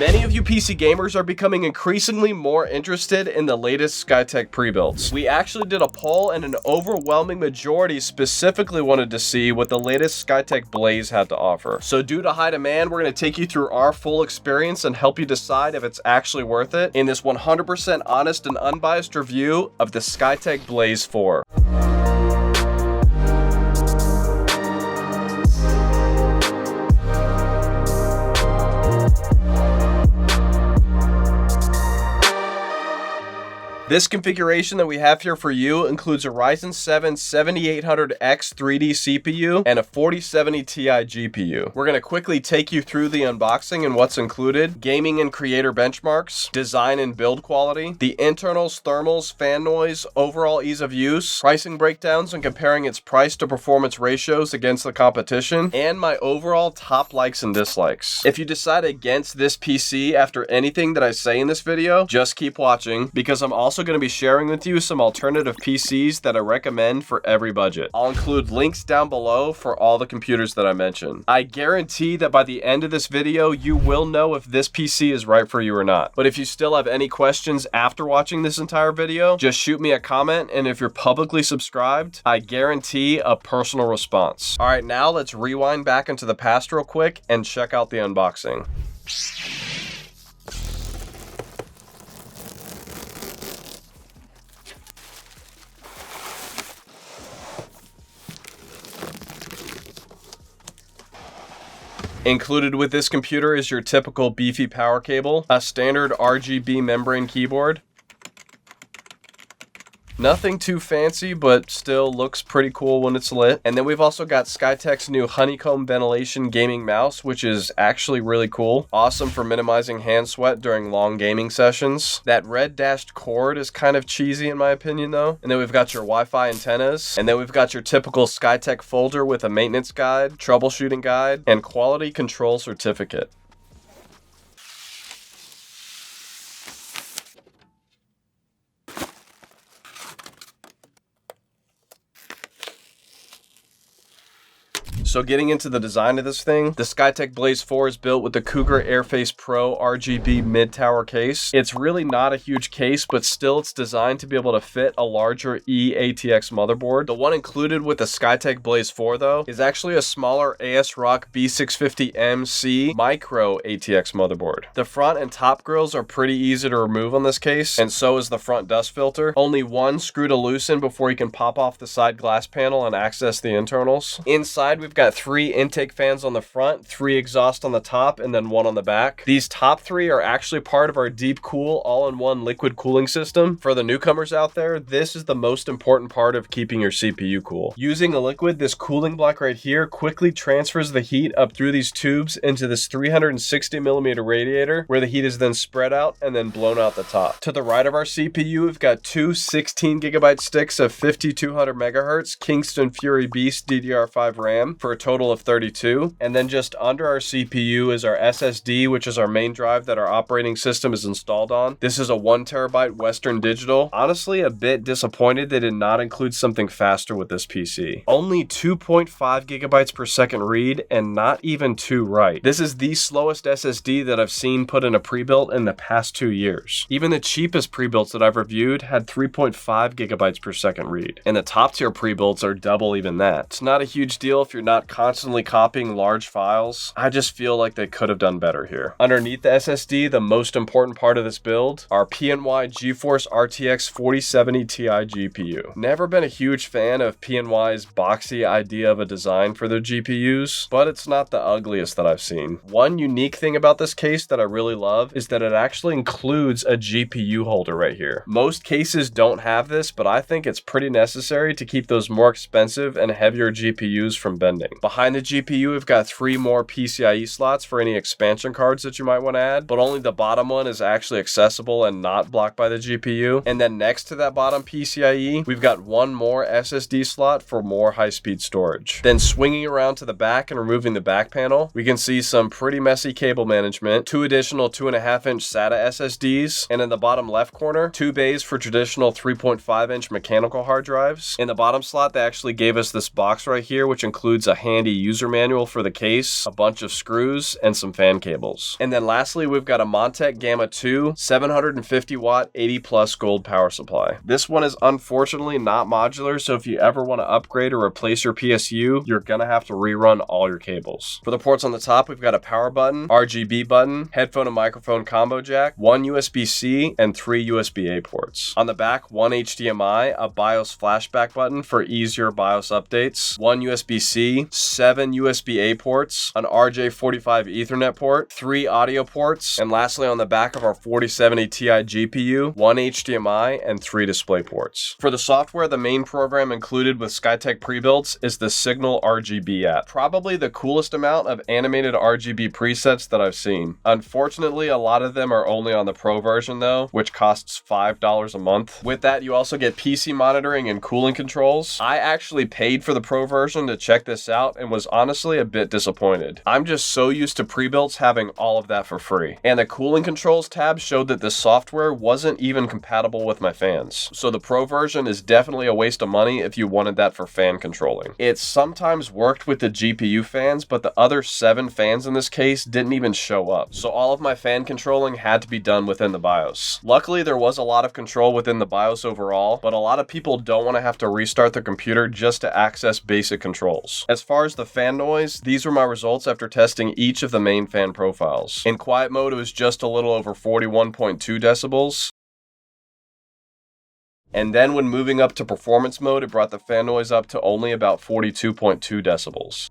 Many of you PC gamers are becoming increasingly more interested in the latest Skytech pre-builds. We actually did a poll and an overwhelming majority specifically wanted to see what the latest Skytech Blaze had to offer. So due to high demand, we're going to take you through our full experience and help you decide if it's actually worth it in this 100% honest and unbiased review of the Skytech Blaze 4. This configuration that we have here for you includes a Ryzen 7 7800X 3D CPU and a 4070 Ti GPU. We're going to quickly take you through the unboxing and what's included, gaming and creator benchmarks, design and build quality, the internals, thermals, fan noise, overall ease of use, pricing breakdowns and comparing its price to performance ratios against the competition, and my overall top likes and dislikes. If you decide against this PC after anything that I say in this video, just keep watching because I'm also going to be sharing with you some alternative PCs that I recommend for every budget. I'll include links down below for all the computers that I mentioned. I guarantee that by the end of this video, you will know if this PC is right for you or not. But if you still have any questions after watching this entire video, just shoot me a comment, and if you're publicly subscribed, I guarantee a personal response. All right, now let's rewind back into the past real quick and check out the unboxing. Included with this computer is your typical beefy power cable, a standard RGB membrane keyboard. Nothing too fancy, but still looks pretty cool when it's lit. And then we've also got Skytech's new honeycomb ventilation gaming mouse, which is actually really cool. Awesome for minimizing hand sweat during long gaming sessions. That red dashed cord is kind of cheesy in my opinion though. And then we've got your Wi-Fi antennas. And then we've got your typical Skytech folder with a maintenance guide, troubleshooting guide, and quality control certificate. So getting into the design of this thing, the Skytech Blaze 4 is built with the Cougar Airface Pro RGB mid-tower case. It's really not a huge case, but still it's designed to be able to fit a larger eATX motherboard. The one included with the Skytech Blaze 4 though, is actually a smaller ASRock B650MC micro ATX motherboard. The front and top grills are pretty easy to remove on this case, and so is the front dust filter. Only one screw to loosen before you can pop off the side glass panel and access the internals. Inside we've got 3 intake fans on the front, 3 exhaust on the top, and then 1 on the back. These top 3 are actually part of our Deep Cool all-in-one liquid cooling system. For the newcomers out there, this is the most important part of keeping your CPU cool. Using a liquid, this cooling block right here quickly transfers the heat up through these tubes into this 360mm radiator, where the heat is then spread out and then blown out the top. To the right of our CPU, we've got 2 16GB sticks of 5200 MHz Kingston Fury Beast DDR5 RAM for a total of 32. And then just under our CPU is our SSD, which is our main drive that our operating system is installed on. This is a 1TB Western Digital. Honestly, a bit disappointed they did not include something faster with this PC. Only 2.5 GB per second read and not even 2 write. This is the slowest SSD that I've seen put in a pre-built in the past 2 years. Even the cheapest pre-builts that I've reviewed had 3.5 GB per second read. And the top tier pre-builts are double even that. It's not a huge deal if you're not constantly copying large files. I just feel like they could have done better here. Underneath the SSD, the most important part of this build, our PNY GeForce RTX 4070 Ti GPU. Never been a huge fan of PNY's boxy idea of a design for their GPUs, but it's not the ugliest that I've seen. One unique thing about this case that I really love is that it actually includes a GPU holder right here. Most cases don't have this, but I think it's pretty necessary to keep those more expensive and heavier GPUs from bending. Behind the GPU, we've got 3 more PCIe slots for any expansion cards that you might want to add, but only the bottom one is actually accessible and not blocked by the GPU. And then next to that bottom PCIe, we've got 1 more SSD slot for more high-speed storage. Then swinging around to the back and removing the back panel, we can see some pretty messy cable management, 2 additional 2.5-inch SATA SSDs, and in the bottom left corner, 2 bays for traditional 3.5-inch mechanical hard drives. In the bottom slot, they actually gave us this box right here, which includes a a handy user manual for the case, a bunch of screws, and some fan cables. And then lastly, we've got a Montech Gamma 2 750 watt 80 plus gold power supply. This one is unfortunately not modular, so if you ever want to upgrade or replace your PSU, you're gonna have to rerun all your cables. For the ports on the top, we've got a power button, RGB button, headphone and microphone combo jack, one USB-C, and 3 USB-A ports. On the back, one HDMI, a BIOS flashback button for easier BIOS updates, one USB-C, 7 USB-A ports, an RJ45 Ethernet port, 3 audio ports, and lastly on the back of our 4070 Ti GPU, one HDMI, and 3 display ports. For the software, the main program included with Skytech pre-builds is the Signal RGB app. Probably the coolest amount of animated RGB presets that I've seen. Unfortunately, a lot of them are only on the Pro version though, which costs $5 a month. With that, you also get PC monitoring and cooling controls. I actually paid for the Pro version to check this out and was honestly a bit disappointed. I'm just so used to pre-builds having all of that for free. And the cooling controls tab showed that this software wasn't even compatible with my fans. So the Pro version is definitely a waste of money if you wanted that for fan controlling. It sometimes worked with the GPU fans, but the other 7 fans in this case didn't even show up. So all of my fan controlling had to be done within the BIOS. Luckily, there was a lot of control within the BIOS overall, but a lot of people don't want to have to restart their computer just to access basic controls. As far as the fan noise, these were my results after testing each of the main fan profiles. In quiet mode, it was just a little over 41.2 decibels. And then when moving up to performance mode, it brought the fan noise up to only about 42.2 decibels.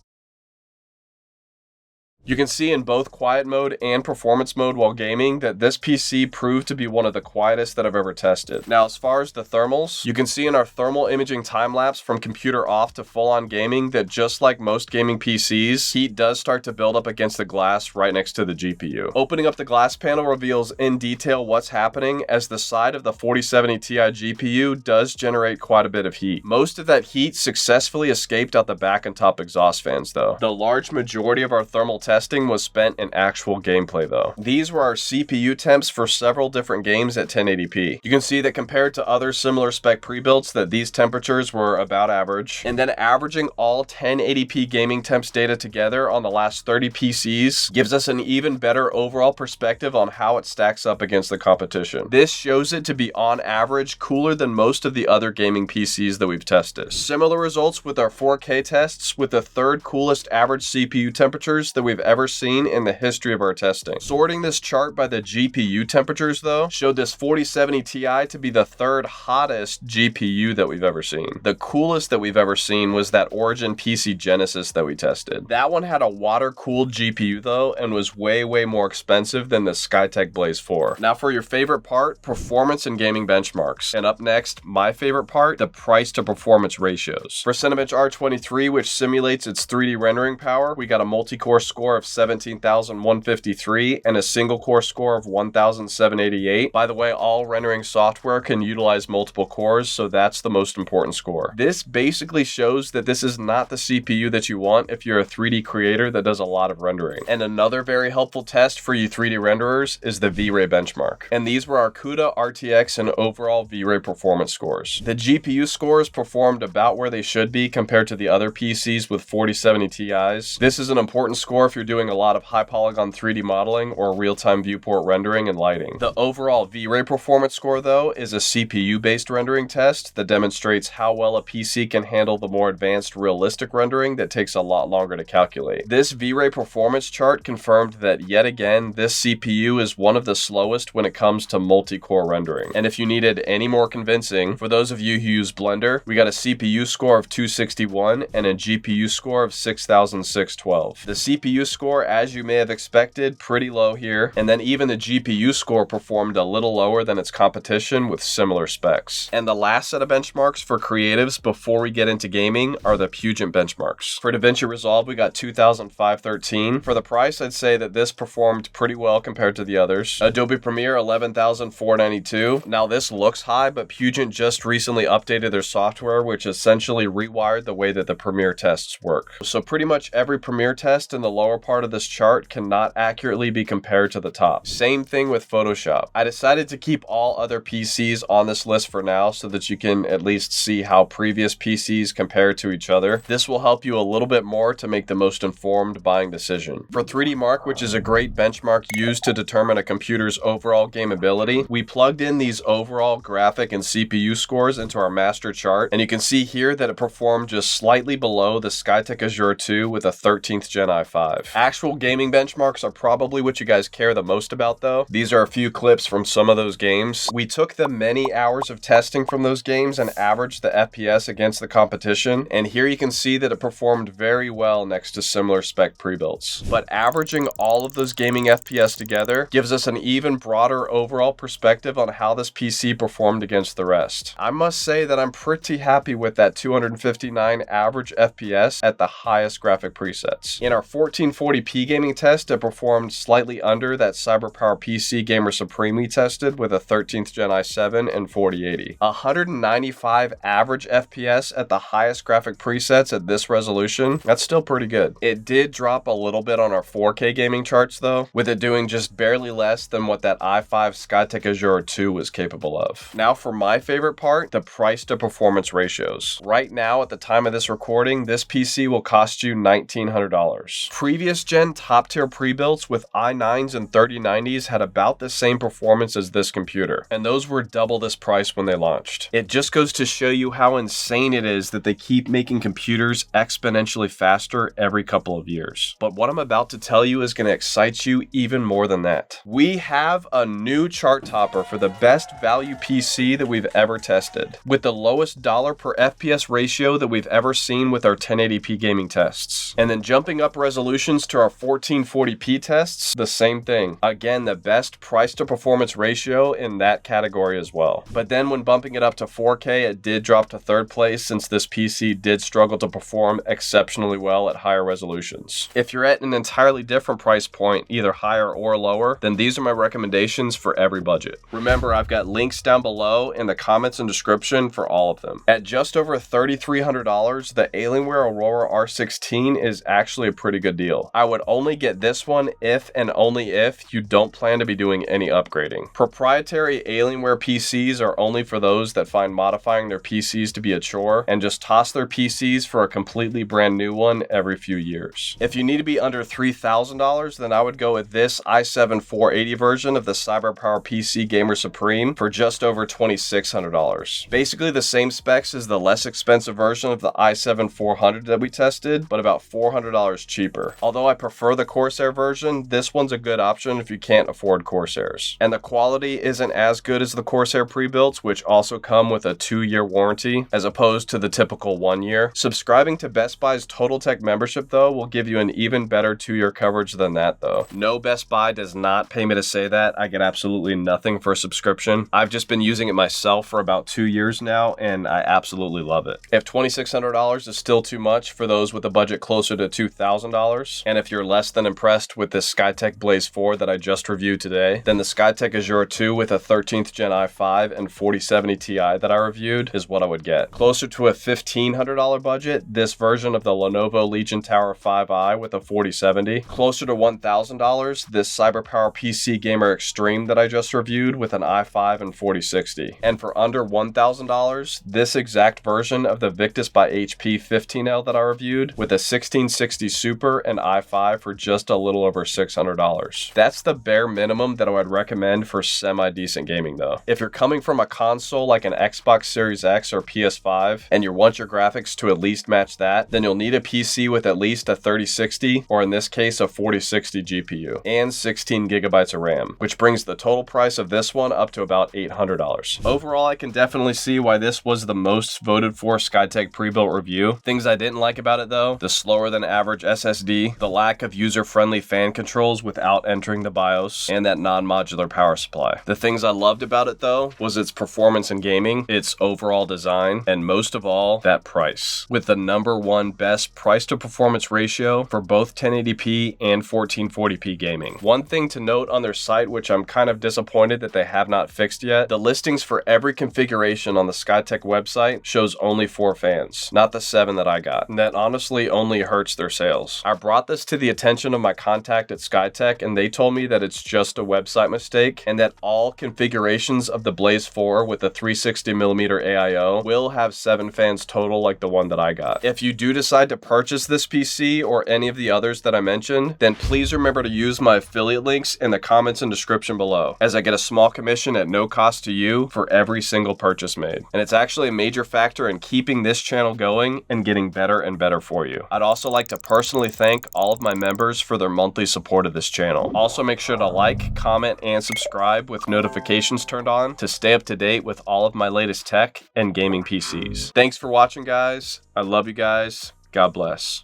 You can see in both quiet mode and performance mode while gaming that this PC proved to be one of the quietest that I've ever tested. Now, as far as the thermals, you can see in our thermal imaging time-lapse from computer off to full-on gaming that just like most gaming PCs, heat does start to build up against the glass right next to the GPU. Opening up the glass panel reveals in detail what's happening as the side of the 4070 Ti GPU does generate quite a bit of heat. Most of that heat successfully escaped out the back and top exhaust fans though. The large majority of our thermal testing was spent in actual gameplay though. These were our CPU temps for several different games at 1080p. You can see that compared to other similar spec pre-builds that these temperatures were about average. And then averaging all 1080p gaming temps data together on the last 30 PCs gives us an even better overall perspective on how it stacks up against the competition. This shows it to be on average cooler than most of the other gaming PCs that we've tested. Similar results with our 4K tests with the third coolest average CPU temperatures that we've ever seen in the history of our testing. Sorting this chart by the GPU temperatures though, showed this 4070 Ti to be the third hottest GPU that we've ever seen. The coolest that we've ever seen was that Origin PC Genesis that we tested. That one had a water-cooled GPU though, and was way more expensive than the Skytech Blaze 4. Now for your favorite part, performance and gaming benchmarks. And up next, my favorite part, the price to performance ratios. For Cinebench R23, which simulates its 3D rendering power, we got a multi-core score of 17,153 and a single core score of 1,788. By the way, all rendering software can utilize multiple cores, so that's the most important score. This basically shows that this is not the CPU that you want if you're a 3D creator that does a lot of rendering. And another very helpful test for you 3D renderers is the V-Ray benchmark. And these were our CUDA, RTX, and overall V-Ray performance scores. The GPU scores performed about where they should be compared to the other PCs with 4070 Ti's. This is an important score if you're doing a lot of high polygon 3D modeling or real-time viewport rendering and lighting. The overall V-Ray performance score though is a CPU-based rendering test that demonstrates how well a PC can handle the more advanced realistic rendering that takes a lot longer to calculate. This V-Ray performance chart confirmed that yet again this CPU is one of the slowest when it comes to multi-core rendering. And if you needed any more convincing, for those of you who use Blender, we got a CPU score of 261 and a GPU score of 6,612. The CPU score, as you may have expected, pretty low here, and then even the GPU score performed a little lower than its competition with similar specs. And the last set of benchmarks for creatives before we get into gaming are the Puget benchmarks. For DaVinci Resolve, we got 2,513. For the price, I'd say that this performed pretty well compared to the others. Adobe Premiere, 11,492. Now this looks high, but Puget just recently updated their software, which essentially rewired the way that the Premiere tests work. So pretty much every Premiere test in the lower part of this chart cannot accurately be compared to the top. Same thing with Photoshop. I decided to keep all other PCs on this list for now so that you can at least see how previous PCs compare to each other. This will help you a little bit more to make the most informed buying decision. For 3D Mark, which is a great benchmark used to determine a computer's overall gameability, we plugged in these overall graphic and CPU scores into our master chart, and you can see here that it performed just slightly below the Skytech Azure 2 with a 13th Gen i5. Actual gaming benchmarks are probably what you guys care the most about though. These are a few clips from some of those games. We took the many hours of testing from those games and averaged the FPS against the competition, and here you can see that it performed very well next to similar spec pre-builts. But averaging all of those gaming FPS together gives us an even broader overall perspective on how this PC performed against the rest. I must say that I'm pretty happy with that 259 average FPS at the highest graphic presets. In our 1440p gaming test, it performed slightly under that CyberPower PC Gamer Supreme we tested with a 13th Gen i7 and 4080. 195 average FPS at the highest graphic presets at this resolution, that's still pretty good. It did drop a little bit on our 4K gaming charts though, with it doing just barely less than what that i5 Skytech Azure 2 was capable of. Now for my favorite part, the price to performance ratios. Right now at the time of this recording, this PC will cost you $1,900. Previous gen top tier pre-builts with i9s and 3090s had about the same performance as this computer, and those were double this price when they launched. It just goes to show you how insane it is that they keep making computers exponentially faster every couple of years. But what I'm about to tell you is going to excite you even more than that. We have a new chart topper for the best value PC that we've ever tested, with the lowest dollar per FPS ratio that we've ever seen with our 1080p gaming tests. And then jumping up resolutions to our 1440p tests, the same thing. Again, the best price to performance ratio in that category as well. But then when bumping it up to 4K, it did drop to third place since this PC did struggle to perform exceptionally well at higher resolutions. If you're at an entirely different price point, either higher or lower, then these are my recommendations for every budget. Remember, I've got links down below in the comments and description for all of them. At just over $3,300, the Alienware Aurora R16 is actually a pretty good deal. I would only get this one if and only if you don't plan to be doing any upgrading. Proprietary Alienware PCs are only for those that find modifying their PCs to be a chore and just toss their PCs for a completely brand new one every few years. If you need to be under $3,000, then I would go with this i7 480 version of the CyberPower PC Gamer Supreme for just over $2,600. Basically the same specs as the less expensive version of the i7 400 that we tested, but about $400 cheaper. Although I prefer the Corsair version, this one's a good option if you can't afford Corsairs. And the quality isn't as good as the Corsair pre-builts, which also come with a 2-year warranty, as opposed to the typical 1 year. Subscribing to Best Buy's Total Tech membership though will give you an even better 2-year coverage than that though. No, Best Buy does not pay me to say that. I get absolutely nothing for a subscription. I've just been using it myself for about 2 years now, and I absolutely love it. If $2,600 is still too much for those with a budget closer to $2,000, and if you're less than impressed with this Skytech Blaze 4 that I just reviewed today, then the Skytech Azure 2 with a 13th Gen i5 and 4070 Ti that I reviewed is what I would get. Closer to a $1,500 budget, this version of the Lenovo Legion Tower 5i with a 4070. Closer to $1,000, this CyberPower PC Gamer Extreme that I just reviewed with an i5 and 4060. And for under $1,000, this exact version of the Victus by HP 15L that I reviewed with a 1660 Super and i5 for just a little over $600. That's the bare minimum that I would recommend for semi-decent gaming though. If you're coming from a console like an Xbox Series X or PS5 and you want your graphics to at least match that, then you'll need a PC with at least a 3060 or in this case a 4060 GPU and 16 gigabytes of RAM, which brings the total price of this one up to about $800. Overall, I can definitely see why this was the most voted for Skytech pre-built review. Things I didn't like about it though: the slower than average SSD, the lack of user-friendly fan controls without entering the BIOS, and that non-modular power supply. The things I loved about it though was its performance in gaming, its overall design, and most of all, that price. With the #1 best price to performance ratio for both 1080p and 1440p gaming. One thing to note on their site, which I'm kind of disappointed that they have not fixed yet, the listings for every configuration on the Skytech website shows only 4 fans, not the 7 that I got. And that honestly only hurts their sales. I brought brought this to the attention of my contact at Skytech, and they told me that it's just a website mistake and that all configurations of the Blaze 4 with the 360mm AIO will have 7 fans total like the one that I got. If you do decide to purchase this PC or any of the others that I mentioned, then please remember to use my affiliate links in the comments and description below, as I get a small commission at no cost to you for every single purchase made. And it's actually a major factor in keeping this channel going and getting better and better for you. I'd also like to personally thank all of my members for their monthly support of this channel. Also make sure to like, comment, and subscribe with notifications turned on to stay up to date with all of my latest tech and gaming PCs. Thanks for watching, guys. I love you guys. God bless.